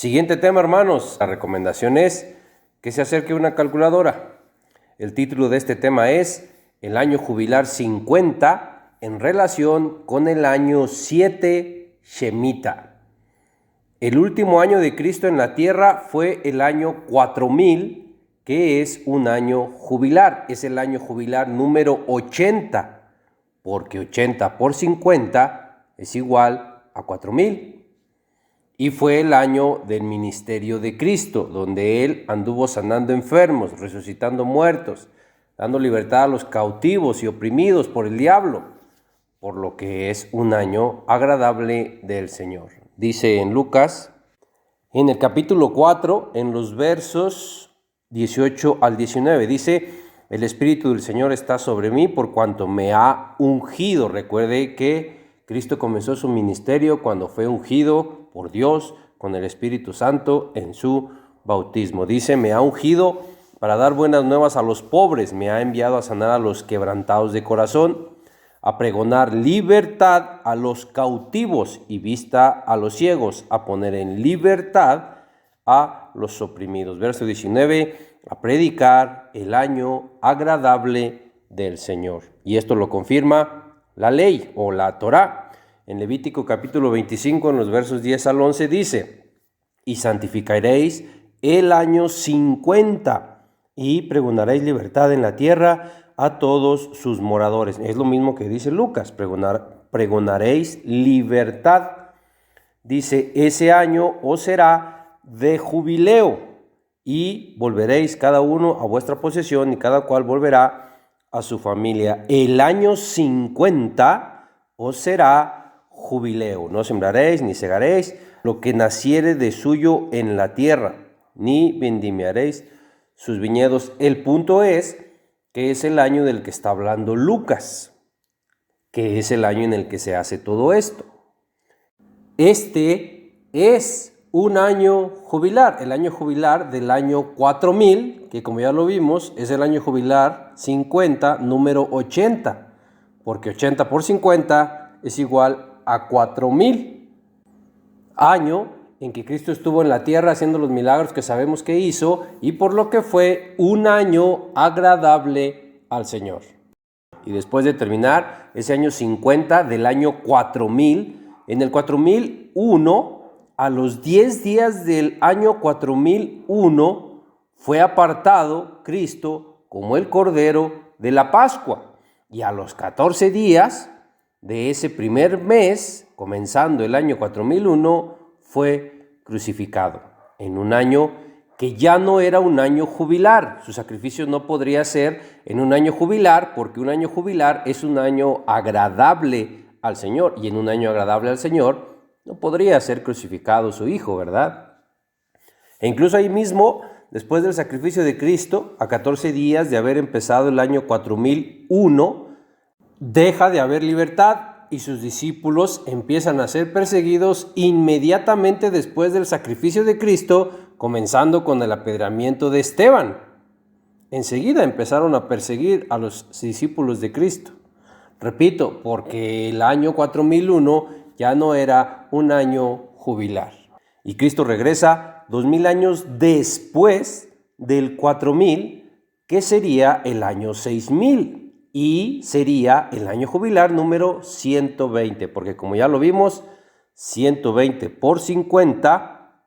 Siguiente tema, hermanos. La recomendación es que se acerque una calculadora. El título de este tema es el año jubilar 50 en relación con el año 7 Shemita. El último año de Cristo en la tierra fue el año 4000, que es un año jubilar. Es el año jubilar número 80, porque 80 por 50 es igual a 4000. Y fue el año del ministerio de Cristo, donde Él anduvo sanando enfermos, resucitando muertos, dando libertad a los cautivos y oprimidos por el diablo, por lo que es un año agradable del Señor. Dice en Lucas, en el capítulo 4, en los versos 18 al 19, dice: el Espíritu del Señor está sobre mí por cuanto me ha ungido. Recuerde que Cristo comenzó su ministerio cuando fue ungido por Dios con el Espíritu Santo en su bautismo. Dice: me ha ungido para dar buenas nuevas a los pobres, me ha enviado a sanar a los quebrantados de corazón, a pregonar libertad a los cautivos y vista a los ciegos, a poner en libertad a los oprimidos. Verso 19, a predicar el año agradable del Señor. Y esto lo confirma la ley o la Torá. En Levítico capítulo 25, en los versos 10 al 11, dice: y santificaréis el año 50 y pregonaréis libertad en la tierra a todos sus moradores. Es lo mismo que dice Lucas, pregonaréis libertad. Dice: ese año os será de jubileo y volveréis cada uno a vuestra posesión y cada cual volverá a su familia. El año 50 os será jubileo. No sembraréis ni segaréis lo que naciere de suyo en la tierra, ni vendimiaréis sus viñedos. El punto es que es el año del que está hablando Lucas, que es el año en el que se hace todo esto. Este es un año jubilar, el año jubilar del año 4000, que como ya lo vimos, es el año jubilar 50, número 80, porque 80 por 50 es igual a 4000. Año en que Cristo estuvo en la tierra haciendo los milagros que sabemos que hizo, y por lo que fue un año agradable al Señor. Y después de terminar ese año 50 del año 4000, en el 4001, a los 10 días del año 4001, fue apartado Cristo como el Cordero de la Pascua. Y a los 14 días de ese primer mes, comenzando el año 4001, fue crucificado. En un año que ya no era un año jubilar. Su sacrificio no podría ser en un año jubilar, porque un año jubilar es un año agradable al Señor, y en un año agradable al Señor no podría ser crucificado su Hijo, ¿verdad? E incluso ahí mismo, después del sacrificio de Cristo, a 14 días de haber empezado el año 4001, deja de haber libertad y sus discípulos empiezan a ser perseguidos inmediatamente después del sacrificio de Cristo, comenzando con el apedreamiento de Esteban. Enseguida empezaron a perseguir a los discípulos de Cristo. Repito, porque el año 4001 ya no era un año jubilar. Y Cristo regresa 2000 años después del 4000, que sería el año 6000. Y sería el año jubilar número 120, porque como ya lo vimos, 120 por 50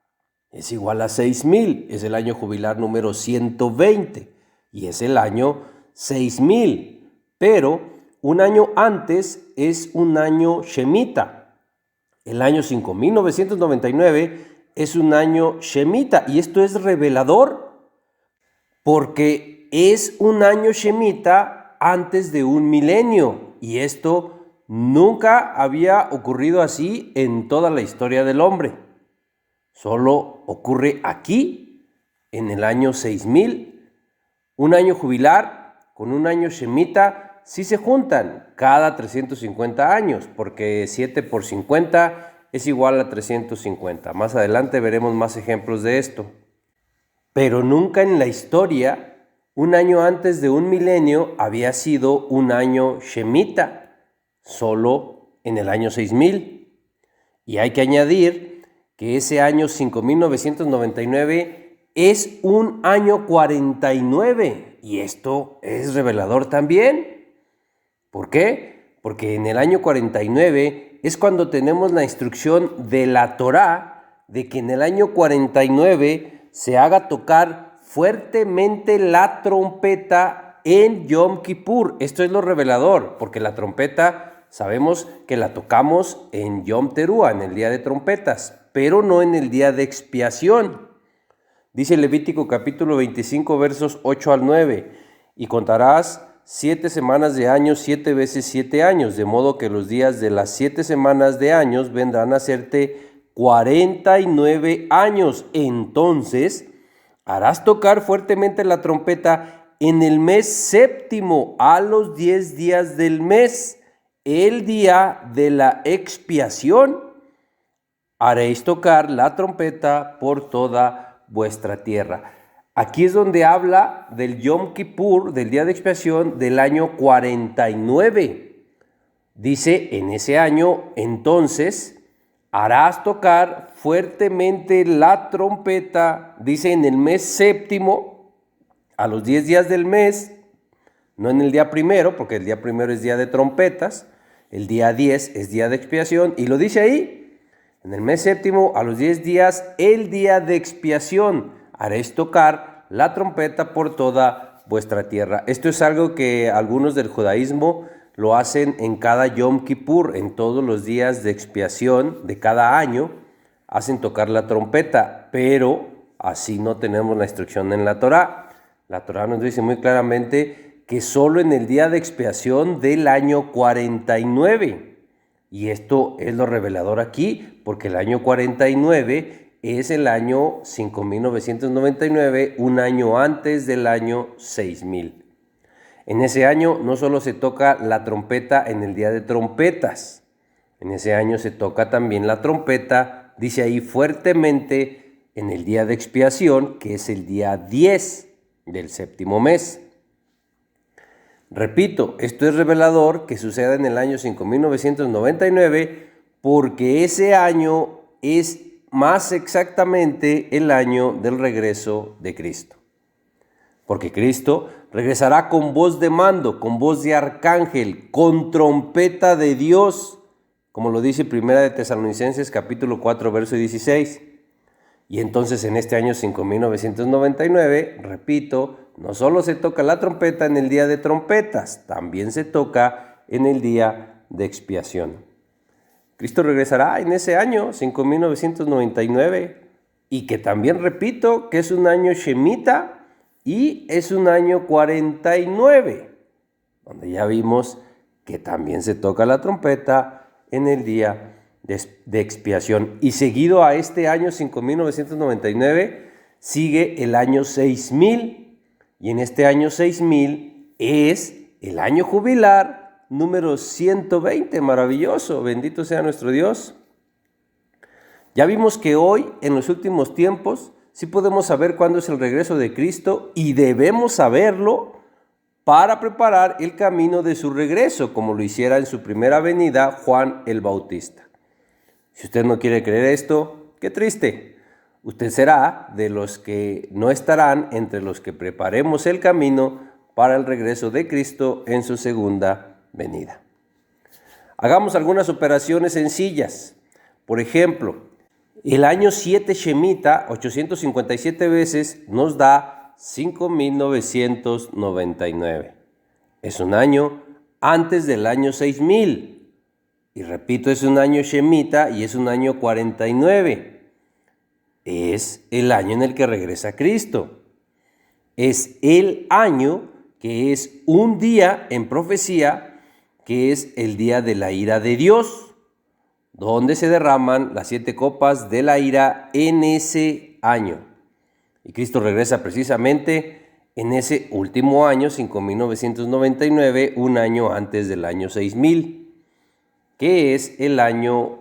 es igual a 6000. Es el año jubilar número 120 y es el año 6000. Pero un año antes es un año Shemita. El año 5999 es un año Shemita, y esto es revelador porque es un año Shemita antes de un milenio, y esto nunca había ocurrido así en toda la historia del hombre. Solo ocurre aquí, en el año 6000. Un año jubilar con un año Shemita sí se juntan cada 350 años, porque 7 por 50 es igual a 350. Más adelante veremos más ejemplos de esto. Pero nunca en la historia, un año antes de un milenio había sido un año Shemita, solo en el año 6000. Y hay que añadir que ese año 5999 es un año 49. Y esto es revelador también. ¿Por qué? Porque en el año 49 es cuando tenemos la instrucción de la Torá de que en el año 49 se haga tocar fuertemente la trompeta en Yom Kippur. Esto es lo revelador, porque la trompeta sabemos que la tocamos en Yom Teruah, en el día de trompetas, pero no en el día de expiación. Dice Levítico capítulo 25 versos 8 al 9, y contarás 7 semanas de años 7 veces 7 años, de modo que los días de las 7 semanas de años vendrán a hacerte 49 años. Entonces harás tocar fuertemente la trompeta en el mes séptimo, a los 10 días del mes, el día de la expiación. Haréis tocar la trompeta por toda vuestra tierra. Aquí es donde habla del Yom Kippur, del día de expiación del año 49. Dice, en ese año, entonces, harás tocar fuertemente la trompeta, dice, en el mes séptimo, a los 10 días del mes, no en el día primero, porque el día primero es día de trompetas, el día 10 es día de expiación, y lo dice ahí, en el mes séptimo, a los 10 días, el día de expiación, haréis tocar la trompeta por toda vuestra tierra. Esto es algo que algunos del judaísmo lo hacen en cada Yom Kippur, en todos los días de expiación de cada año, hacen tocar la trompeta, pero así no tenemos la instrucción en la Torá. La Torá nos dice muy claramente que solo en el día de expiación del año 49. Y esto es lo revelador aquí, porque el año 49 es el año 5999, un año antes del año 6000. En ese año no solo se toca la trompeta en el día de trompetas, en ese año se toca también la trompeta, dice ahí fuertemente, en el día de expiación, que es el día 10 del séptimo mes. Repito, esto es revelador que suceda en el año 5999 porque ese año es más exactamente el año del regreso de Cristo. Porque Cristo regresará con voz de mando, con voz de arcángel, con trompeta de Dios, como lo dice Primera de Tesalonicenses capítulo 4 verso 16. Y entonces en este año 5999, repito, no solo se toca la trompeta en el día de trompetas, también se toca en el día de expiación. Cristo regresará en ese año 5999 y que también repito que es un año Shemitah y es un año 49, donde ya vimos que también se toca la trompeta en el día de expiación. Y seguido a este año 5999 sigue el año 6000 y en este año 6000 es el año jubilar número 120, maravilloso, bendito sea nuestro Dios. Ya vimos que hoy, en los últimos tiempos, sí podemos saber cuándo es el regreso de Cristo y debemos saberlo para preparar el camino de su regreso, como lo hiciera en su primera venida Juan el Bautista. Si usted no quiere creer esto, qué triste. Usted será de los que no estarán entre los que preparemos el camino para el regreso de Cristo en su segunda venida. Hagamos algunas operaciones sencillas. Por ejemplo, el año 7 Shemitah, 857 veces, nos da 5999. Es un año antes del año 6000. Y repito, es un año Shemitah y es un año 49. Es el año en el que regresa Cristo. Es el año que es un día en profecía, que es el día de la ira de Dios, donde se derraman las 7 copas de la ira en ese año. Y Cristo regresa precisamente en ese último año, 5999, un año antes del año 6000, que es el año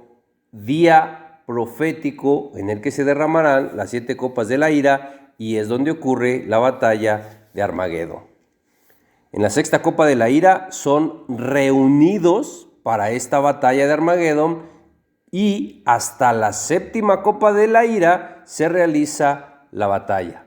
día profético en el que se derramarán las 7 copas de la ira y es donde ocurre la batalla de Armagedón. En la sexta copa de la ira son reunidos para esta batalla de Armagedón y hasta la séptima copa de la ira se realiza la batalla.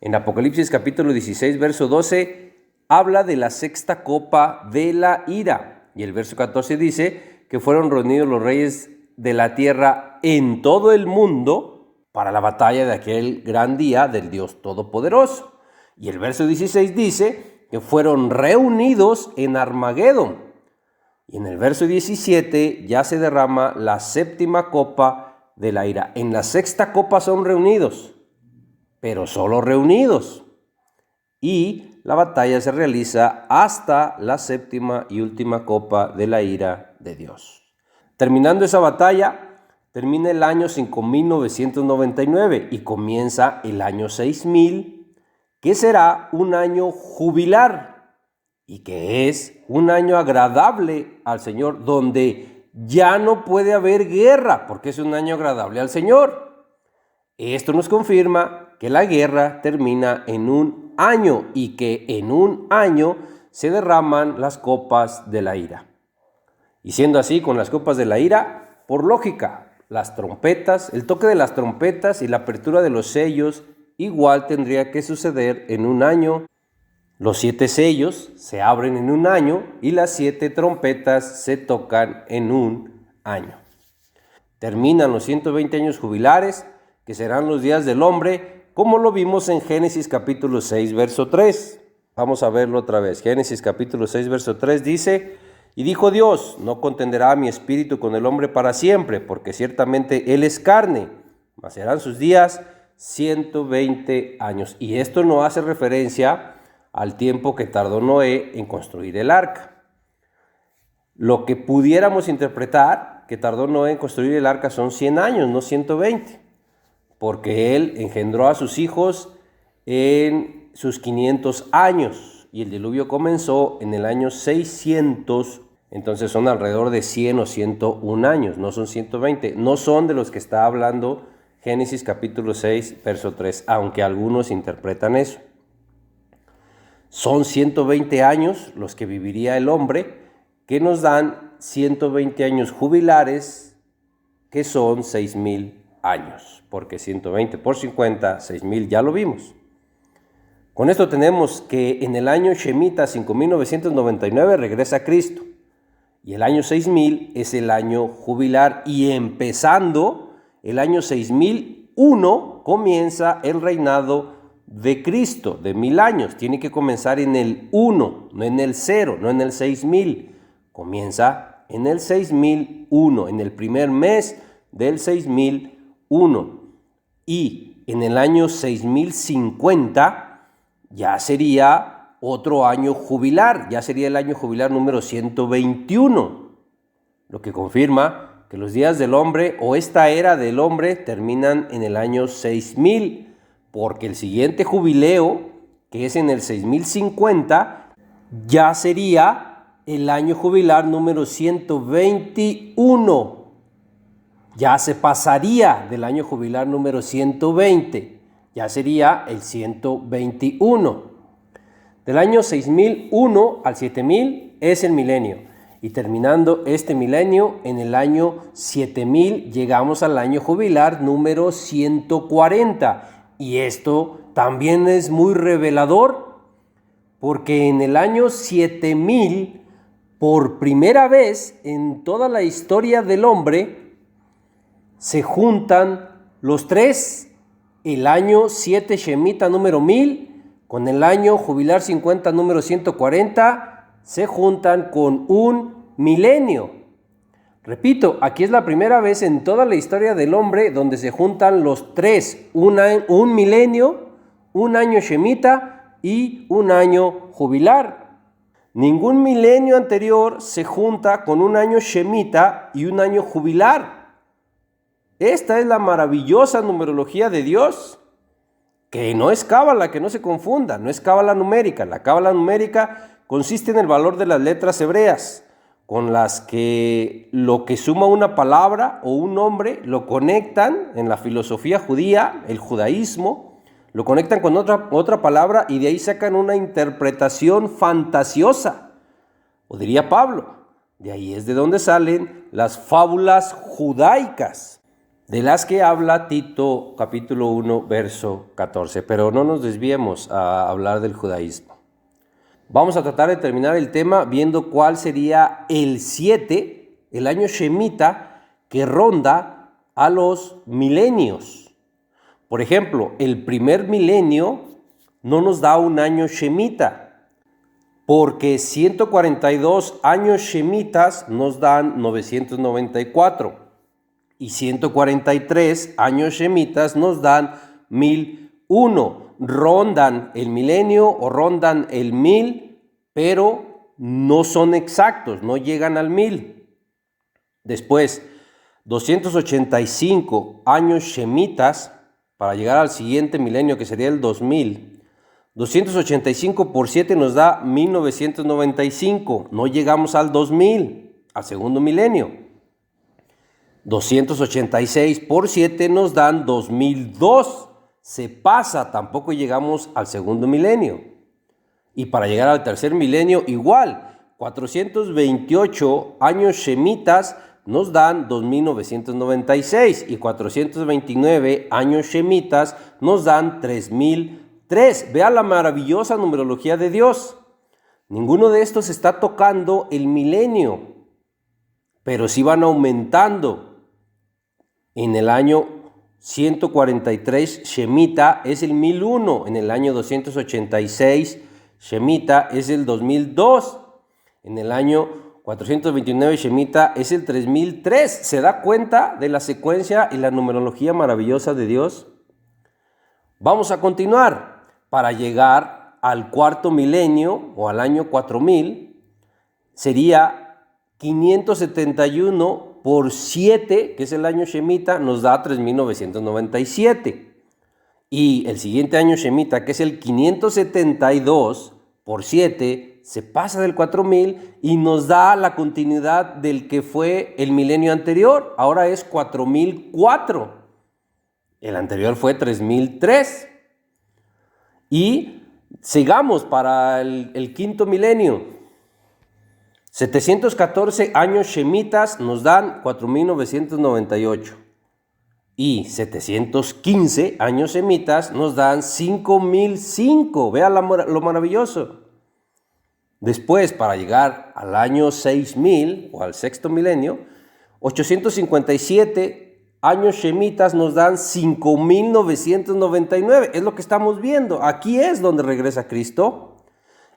En Apocalipsis capítulo 16, verso 12, habla de la sexta copa de la ira. Y el verso 14 dice que fueron reunidos los reyes de la tierra en todo el mundo para la batalla de aquel gran día del Dios Todopoderoso. Y el verso 16 dice que fueron reunidos en Armagedón. Y en el verso 17 ya se derrama la séptima copa de la ira. En la sexta copa son reunidos, pero solo reunidos. Y la batalla se realiza hasta la séptima y última copa de la ira de Dios. Terminando esa batalla, termina el año 5999 y comienza el año 6000, que será un año jubilar y que es un año agradable al Señor, donde ya no puede haber guerra, porque es un año agradable al Señor. Esto nos confirma que la guerra termina en un año y que en un año se derraman las copas de la ira. Y siendo así con las copas de la ira, por lógica, las trompetas, el toque de las trompetas y la apertura de los sellos igual tendría que suceder en un año. Los 7 sellos se abren en un año y las 7 trompetas se tocan en un año. Terminan los 120 años jubilares, que serán los días del hombre, como lo vimos en Génesis capítulo 6, verso 3. Vamos a verlo otra vez. Génesis capítulo 6, verso 3 dice: y dijo Dios, no contenderá mi espíritu con el hombre para siempre, porque ciertamente él es carne, mas serán sus días 120 años. Y esto no hace referencia al tiempo que tardó Noé en construir el arca. Lo que pudiéramos interpretar que tardó Noé en construir el arca son 100 años, no 120, porque él engendró a sus hijos en sus 500 años y el diluvio comenzó en el año 600, entonces son alrededor de 100 o 101 años, no son 120, no son de los que está hablando Génesis capítulo 6, verso 3, aunque algunos interpretan eso. Son 120 años los que viviría el hombre, que nos dan 120 años jubilares, que son 6,000 años, porque 120 por 50, 6,000 ya lo vimos. Con esto tenemos que en el año Shemitah 5999 regresa Cristo, y el año 6000 es el año jubilar, y empezando el año 6001 comienza el reinado de Cristo, de 1000 años. Tiene que comenzar en el 1, no en el 0, no en el 6000. Comienza en el 6001, en el primer mes del 6001. Y en el año 6050 ya sería otro año jubilar, ya sería el año jubilar número 121, lo que confirma que los días del hombre o esta era del hombre terminan en el año 6000. Porque el siguiente jubileo, que es en el 6050, ya sería el año jubilar número 121. Ya se pasaría del año jubilar número 120. Ya sería el 121. Del año 6001 al 7000 es el milenio. Y terminando este milenio, en el año 7000 llegamos al año jubilar número 140. Y esto también es muy revelador, porque en el año 7000, por primera vez en toda la historia del hombre, se juntan los tres, el año 7 Shemitah número 1000, con el año jubilar 50 número 140, se juntan con un milenio. Repito, aquí es la primera vez en toda la historia del hombre donde se juntan los tres, un milenio, un año Shemitah y un año jubilar. Ningún milenio anterior se junta con un año Shemitah y un año jubilar. Esta es la maravillosa numerología de Dios, que no es cábala, que no se confunda, no es cábala numérica. La cábala numérica consiste en el valor de las letras hebreas, con las que lo que suma una palabra o un nombre lo conectan en la filosofía judía, el judaísmo, lo conectan con otra palabra y de ahí sacan una interpretación fantasiosa. O diría Pablo, De ahí es de donde salen las fábulas judaicas, de las que habla Tito capítulo 1, verso 14. Pero no nos desviemos a hablar del judaísmo. Vamos a tratar de terminar el tema viendo cuál sería el 7, el año Shemitah, que ronda a los milenios. Por ejemplo, el primer milenio no nos da un año Shemitah, porque 142 años Shemitas nos dan 994 y 143 años Shemitas nos dan 1001. Rondan el milenio o rondan el 1000, pero no son exactos, no llegan al 1000. Después, 285 años Shemitas para llegar al siguiente milenio, que sería el 2000. 285 por 7 nos da 1995. No llegamos al 2000, al segundo milenio. 286 por 7 nos dan 2002. Se pasa, tampoco llegamos al segundo milenio. Y para llegar al tercer milenio, igual. 428 años Shemitas nos dan 2996 y 429 años Shemitas nos dan 3003. Vea la maravillosa numerología de Dios. Ninguno de estos está tocando el milenio, pero sí van aumentando. En el año 143 Shemitah es el 1001, en el año 286 Shemitah es el 2002, en el año 429 Shemitah es el 3003. ¿Se da cuenta de la secuencia y la numerología maravillosa de Dios? Vamos a continuar para llegar al cuarto milenio o al año 4000. Sería 571 por 7, que es el año Shemitah, nos da 3997. Y el siguiente año Shemitah, que es el 572 por 7, se pasa del 4000 y nos da la continuidad del que fue el milenio anterior. Ahora es 4004. El anterior fue 3003. Y sigamos para el quinto milenio. 714 años Shemitas nos dan 4998 y 715 años Shemitas nos dan 5005. Vea lo maravilloso. Después, para llegar al año 6000 o al sexto milenio, 857 años Shemitas nos dan 5999. Es lo que estamos viendo. Aquí es donde regresa Cristo.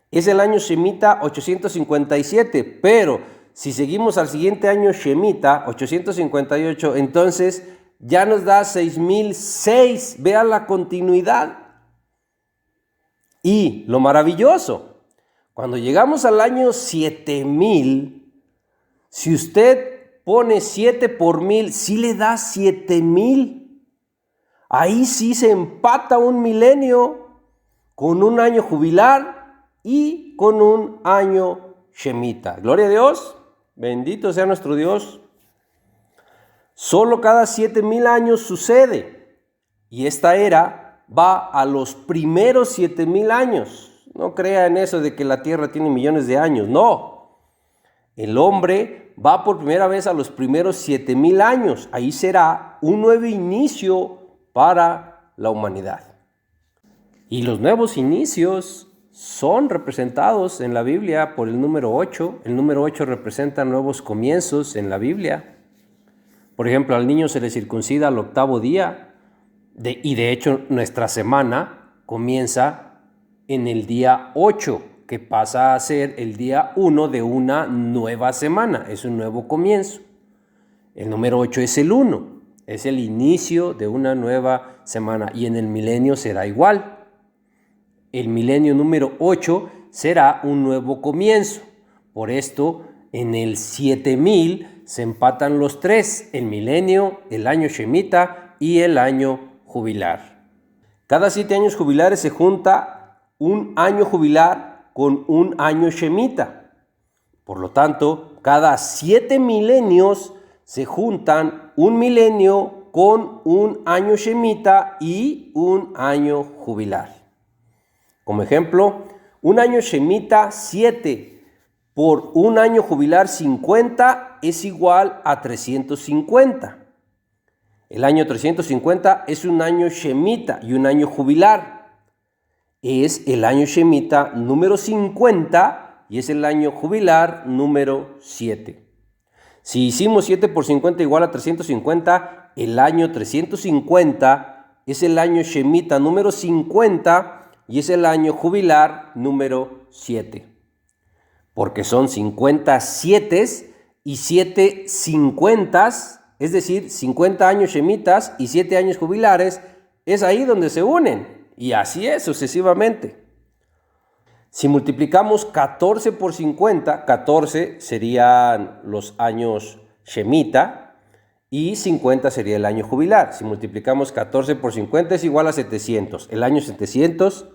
Es el año Shemitah 857, pero si seguimos al siguiente año Shemitah 858, entonces ya nos da 6006. Vean la continuidad. Y lo maravilloso, cuando llegamos al año 7000, si usted pone 7 por 1000, sí le da 7000. Ahí sí se empata un milenio con un año jubilar y con un año Shemitah. Gloria a Dios, bendito sea nuestro Dios. Solo cada 7000 años sucede, y esta era va a los primeros 7000 años. No crea en eso de que la tierra tiene millones de años, no. El hombre va por primera vez a los primeros 7000 años. Ahí será un nuevo inicio para la humanidad. Y los nuevos inicios son representados en la Biblia por el número 8. El número 8 representa nuevos comienzos en la Biblia. Por ejemplo, al niño se le circuncida al octavo día. Y de hecho, nuestra semana comienza en el día 8, que pasa a ser el día 1 de una nueva semana. Es un nuevo comienzo. El número 8 es el 1. Es el inicio de una nueva semana. Y en el milenio será igual. El milenio número 8 será un nuevo comienzo. Por esto, en el 7000 se empatan los tres: el milenio, el año Shemitah y el año jubilar. Cada 7 años jubilares se junta un año jubilar con un año Shemitah. Por lo tanto, cada 7 milenios se juntan un milenio con un año Shemitah y un año jubilar. Como ejemplo, un año Shemitah 7 por un año jubilar 50 es igual a 350. El año 350 es un año shemita y un año jubilar. Es el año shemita número 50 y es el año jubilar número 7. Si hicimos 7 por 50 igual a 350, el año 350 es el año shemita número 50 y es el año jubilar número 7. Porque son 50 sietes y 7 cincuentas, es decir, 50 años shemitas y 7 años jubilares, es ahí donde se unen, y así es sucesivamente. Si multiplicamos 14 por 50, 14 serían los años shemita y 50 sería el año jubilar. Si multiplicamos 14 por 50 es igual a 700. El año 700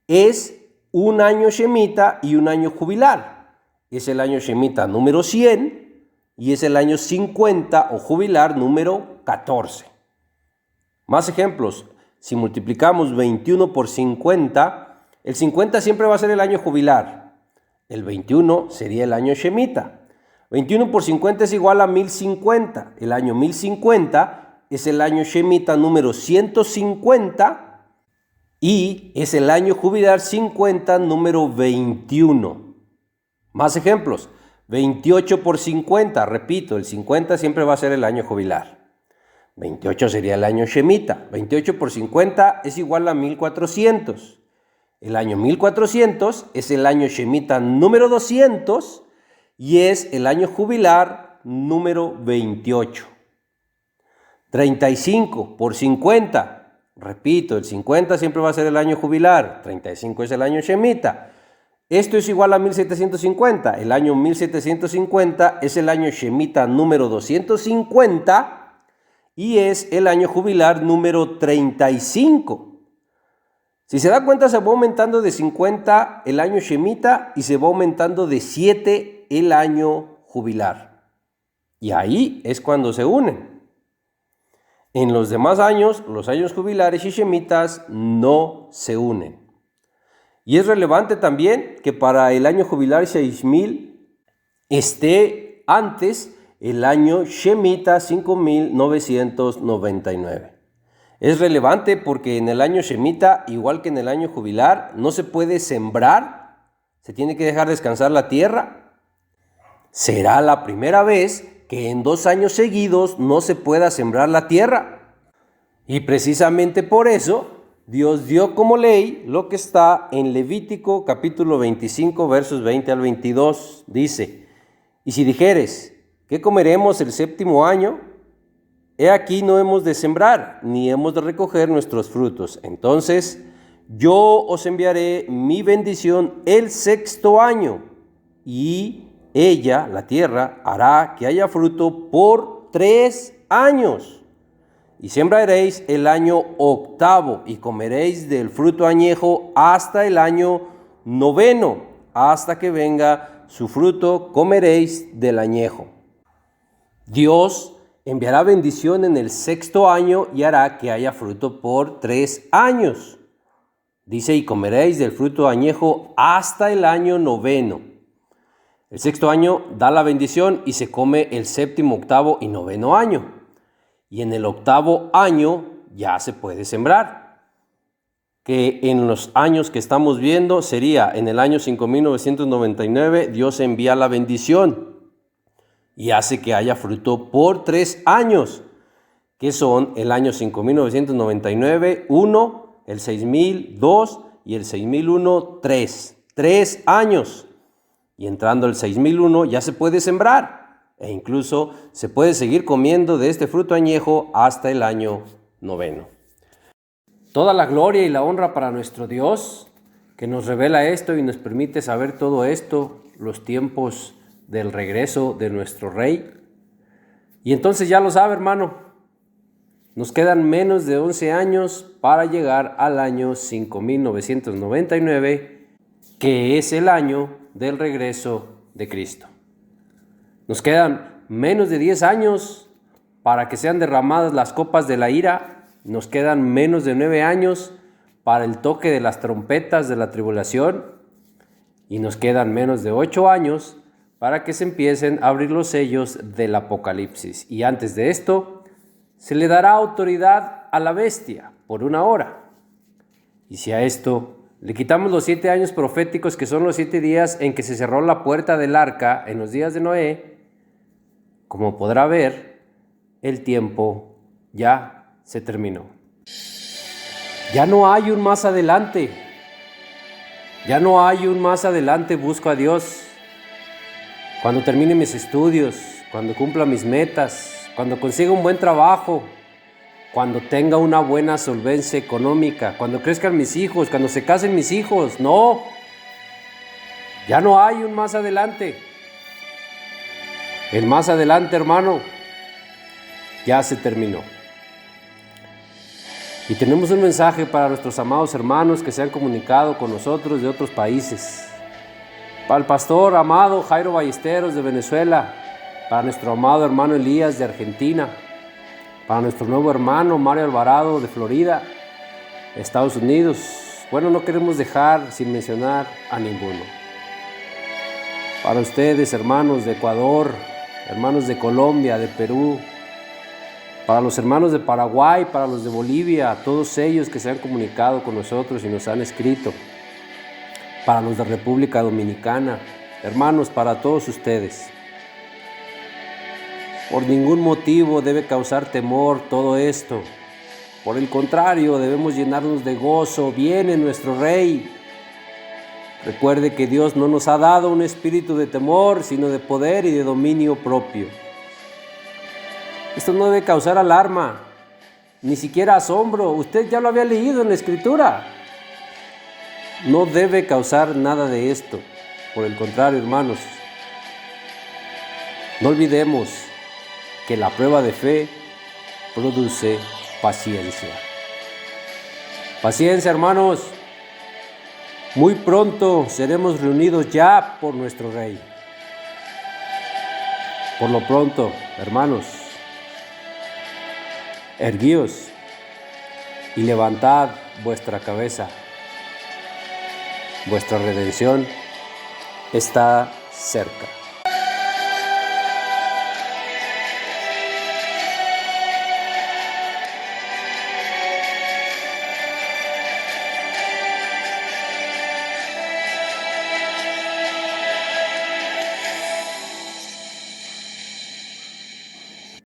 es un año shemita y un año jubilar. Es el año shemita número 100 y es el año 50 o jubilar número 14. Más ejemplos. Si multiplicamos 21 por 50, el 50 siempre va a ser el año jubilar. El 21 sería el año shemita. 21 por 50 es igual a 1050. El año 1050 es el año shemita número 150 y es el año jubilar 50 número 21. Más ejemplos. 28 por 50, repito, el 50 siempre va a ser el año jubilar. 28 sería el año shemita. 28 por 50 es igual a 1400. El año 1400 es el año shemita número 200 y es el año jubilar número 28. 35 por 50, repito, el 50 siempre va a ser el año jubilar. 35 es el año shemita. Esto es igual a 1750. El año 1750 es el año shemita número 250 y es el año jubilar número 35. Si se da cuenta, se va aumentando de 50 el año shemita y se va aumentando de 7 el año jubilar. Y ahí es cuando se unen. En los demás años, los años jubilares y shemitas no se unen. Y es relevante también que para el año jubilar 6000 esté antes el año shemita 5999. Es relevante porque en el año shemita, igual que en el año jubilar, no se puede sembrar, se tiene que dejar descansar la tierra. Será la primera vez que en 2 años seguidos no se pueda sembrar la tierra. Y precisamente por eso Dios dio como ley lo que está en Levítico capítulo 25 versos 20 al 22. Dice, y si dijeres, ¿qué comeremos el 7º año? He aquí no hemos de sembrar, ni hemos de recoger nuestros frutos. Entonces yo os enviaré mi bendición el 6º año, y ella, la tierra, hará que haya fruto por 3 años. Y sembraréis el año 8º, y comeréis del fruto añejo hasta el año 9, hasta que venga su fruto, comeréis del añejo. Dios enviará bendición en el 6º año y hará que haya fruto por 3 años. Dice, y comeréis del fruto añejo hasta el año 9. El 6º año da la bendición y se come el 7º, 8º y 9 año. Y en el 8º año ya se puede sembrar. Que en los años que estamos viendo sería en el año 5999, Dios envía la bendición y hace que haya fruto por 3 años, que son el año 5999, 1, el 6000, 2 y el 6001, 3. 3 años. Y entrando el 6001 ya se puede sembrar. E incluso se puede seguir comiendo de este fruto añejo hasta el año 9. Toda la gloria y la honra para nuestro Dios, que nos revela esto y nos permite saber todo esto, los tiempos del regreso de nuestro Rey. Y entonces ya lo sabe, hermano, nos quedan menos de 11 años para llegar al año 5999, que es el año del regreso de Cristo. Nos quedan menos de 10 años para que sean derramadas las copas de la ira. Nos quedan menos de 9 años para el toque de las trompetas de la tribulación. Y nos quedan menos de 8 años para que se empiecen a abrir los sellos del Apocalipsis. Y antes de esto, se le dará autoridad a la bestia por 1 hora. Y si a esto le quitamos los 7 años proféticos, que son los 7 días en que se cerró la puerta del arca en los días de Noé, como podrá ver, el tiempo ya se terminó. Ya no hay un más adelante. Ya no hay un más adelante, busco a Dios. Cuando termine mis estudios, cuando cumpla mis metas, cuando consiga un buen trabajo, cuando tenga una buena solvencia económica, cuando crezcan mis hijos, cuando se casen mis hijos. No, ya no hay un más adelante. El más adelante, hermano, ya se terminó. Y tenemos un mensaje para nuestros amados hermanos que se han comunicado con nosotros de otros países. Para el pastor amado Jairo Ballesteros de Venezuela, para nuestro amado hermano Elías de Argentina, para nuestro nuevo hermano Mario Alvarado de Florida, Estados Unidos. Bueno, no queremos dejar sin mencionar a ninguno. Para ustedes, hermanos de Ecuador, hermanos de Colombia, de Perú, para los hermanos de Paraguay, para los de Bolivia, todos ellos que se han comunicado con nosotros y nos han escrito, para los de República Dominicana, hermanos, para todos ustedes. Por ningún motivo debe causar temor todo esto. Por el contrario, debemos llenarnos de gozo. Viene nuestro Rey. Recuerde que Dios no nos ha dado un espíritu de temor, sino de poder y de dominio propio. Esto no debe causar alarma, ni siquiera asombro. Usted ya lo había leído en la Escritura. No debe causar nada de esto. Por el contrario, hermanos, no olvidemos que la prueba de fe produce paciencia. Paciencia, hermanos. Muy pronto seremos reunidos ya por nuestro Rey. Por lo pronto, hermanos, erguíos y levantad vuestra cabeza. Vuestra redención está cerca.